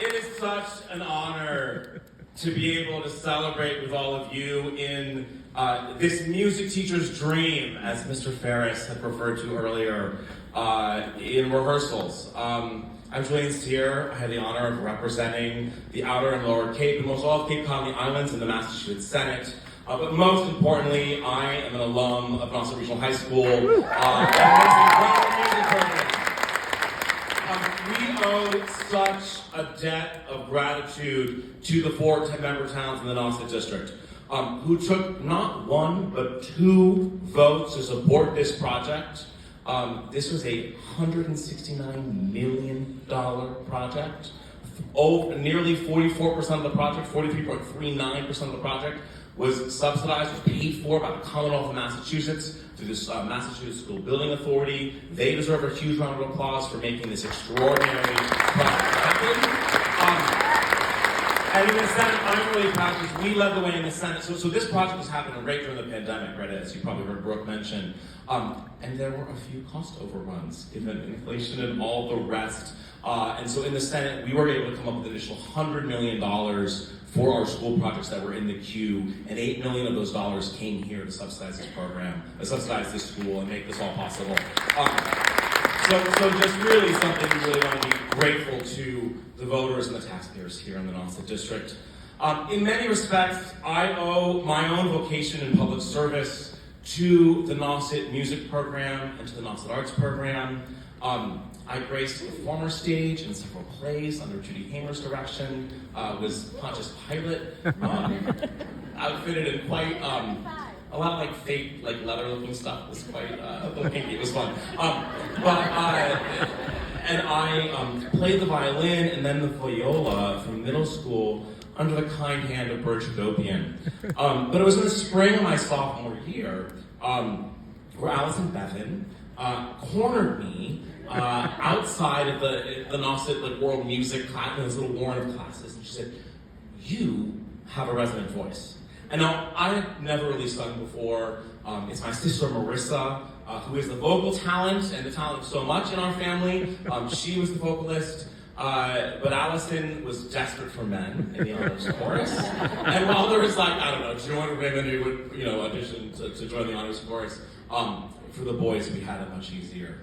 It is such an honor to be able to celebrate with all of you in this music teacher's dream, as Mr. Ferris had referred to earlier, in rehearsals. I'm Julian Steer. I had the honor of representing the Outer and Lower Cape, and most all of Cape Colony Islands in the Massachusetts Senate. But most importantly, I am an alum of Nauset Regional High School and this incredible music program. We owe such a debt of gratitude to the 4 member towns in the Nauset district, who took not 1, but 2 votes to support this project. This was a $169 million project. Nearly 44% of the project, 43.39% of the project, was subsidized, was paid for by the Commonwealth of Massachusetts through this Massachusetts School Building Authority. They deserve a huge round of applause for making this extraordinary project happen. And in the Senate, I'm really proud because we led the way in the Senate. So this project was happening right during the pandemic, right, as you probably heard Brooke mention. And there were a few cost overruns, given inflation and all the rest. And so in the Senate, we were able to come up with an additional $100 million for our school projects that were in the queue, and $8 million of those dollars came here to subsidize this program, subsidize this school, and make this all possible. So just really something we really want to be grateful to the voters and the taxpayers here in the Nauset district. In many respects, I owe my own vocation in public service to the Nauset music program and to the Nauset arts program. I graced the performer stage in several plays under Judy Hamer's direction, was Pontius Pilate, outfitted in quite a lot of like fake, like leather-looking stuff. It was quite kinky. It was fun. And I played the violin and then the viola from middle school under the kind hand of Bert Chagopian. But it was in the spring of my sophomore year where Allison Bevan cornered me outside of the Nauset like world music class, this little warren of classes, and she said, "You have a resonant voice." And now I had never really sung before. It's my sister Marissa, who is the vocal talent and the talent of so much in our family. She was the vocalist. But Allison was desperate for men in the honors chorus. And while there was like, I don't know, 200 women who would, audition to join the honors chorus, for the boys we had a much easier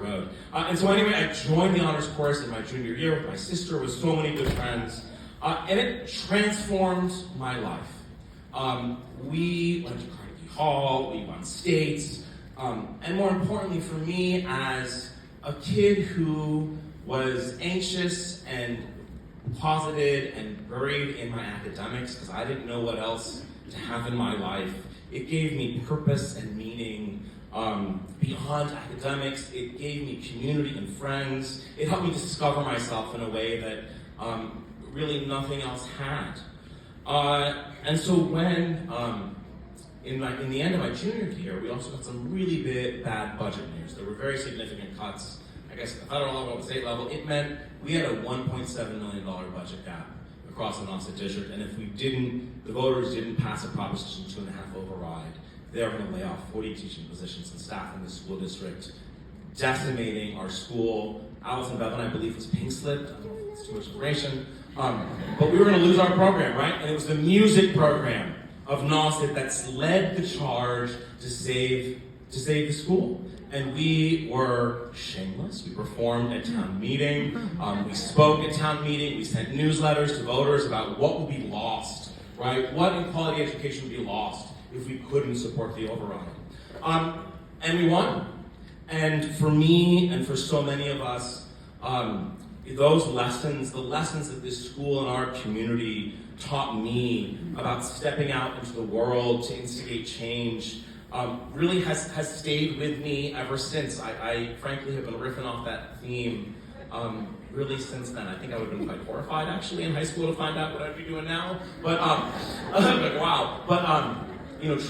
road. And so anyway, I joined the honors chorus in my junior year with my sister, with so many good friends, and it transformed my life. We went to Carnegie Hall, we won states, and more importantly for me, as a kid who was anxious and closeted and buried in my academics because I didn't know what else to have in my life, it gave me purpose and meaning beyond academics. It gave me community and friends. It helped me discover myself in a way that really nothing else had. And so when, in the end of my junior year, we also got some really bad budget news. There were very significant cuts. I guess at the federal level, at the state level, it meant we had a $1.7 million budget gap across the Nauset district, and if the voters didn't pass a Proposition 2.5 override, they were going to lay off 40 teaching positions and staff in the school district, decimating our school. Allison Bevan, I believe, was pink slipped. I don't know if it's too much information. But we were going to lose our program, right? And it was the music program of Nauset that's led the charge to save the school. And we were shameless. We performed at town meeting. We spoke at town meeting. We sent newsletters to voters about what would be lost, right? What in quality education would be lost if we couldn't support the override. And we won. And for me and for so many of us, those lessons, the lessons that this school and our community taught me about stepping out into the world to instigate change, really has stayed with me ever since. I frankly have been riffing off that theme really since then. I think I would have been quite horrified actually in high school to find out what I'd be doing now. But like, wow. But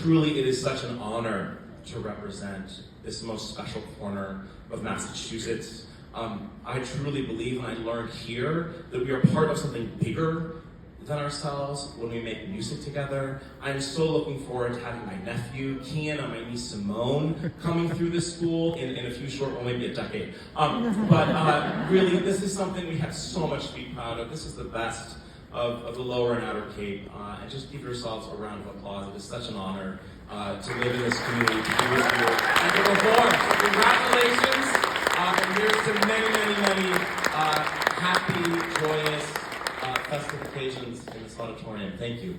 truly it is such an honor to represent this most special corner of Massachusetts. I truly believe, and I learned here, that we are part of something bigger than ourselves when we make music together. I'm so looking forward to having my nephew, Kian, and my niece, Simone, coming through this school in a few short, well, maybe a decade. But really, this is something we have so much to be proud of. This is the best of the Lower and Outer Cape. And just give yourselves a round of applause. It is such an honor to live in this community, to be with you, and to perform. So congratulations, and here's to many, many, many happy, joyous, festive occasions in this auditorium. Thank you.